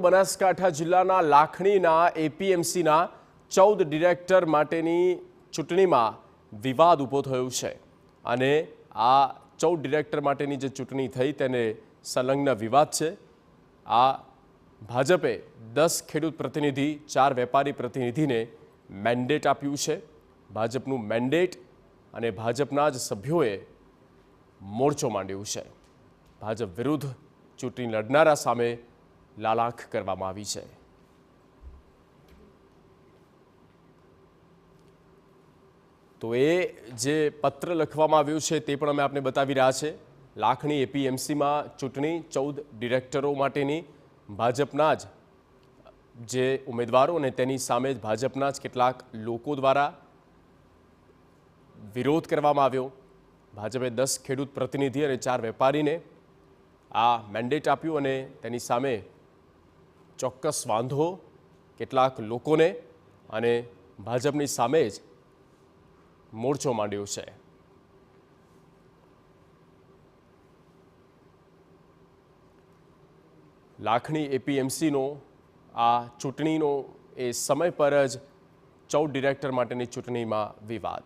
બનાસકાંઠા જિલ્લાના લાખણીના એપીએમસીના 14 ડિરેક્ટર માટેની ચૂંટણીમાં વિવાદ ઊભો થયો છે અને આ 14 ડિરેક્ટર માટેની જે ચૂંટણી થઈ તેને સંલગ્ન વિવાદ છે। આ ભાજપે 10 ખેડૂત પ્રતિનિધિ 4 વેપારી પ્રતિનિધિને મેન્ડેટ આપ્યું છે। ભાજપનું મેન્ડેટ અને ભાજપના જ સભ્યોએ મોરચો માંડ્યો છે। ભાજપ વિરુદ્ધ ચૂંટણી લડનારા સામે લાલાખ કરવામાં આવી છે। તો એ જે પત્ર લખવામાં આવ્યું છે તે પણ અમે આપને બતાવી રહ્યા છે। લાખણી એપીએમસીમાં ચૂંટણી 14 ડિરેક્ટરો માટેની ભાજપના જ જે ઉમેદવારો અને તેની સામે જ ભાજપના જ કેટલાક લોકો દ્વારા વિરોધ કરવામાં આવ્યો। ભાજપે 10 ખેડૂત પ્રતિનિધિ અને 4 વેપારીને આ મેન્ડેટ આપ્યું અને તેની સામે ચોક્કસ વાંધો કેટલાક લોકોને અને ભાજપની સામે જ મોરચો માંડ્યો છે। લાખણી એપીએમસીનો આ ચૂંટણીનો એ સમય પર જ 14 ડિરેક્ટર માટેની ચૂંટણીમાં વિવાદ।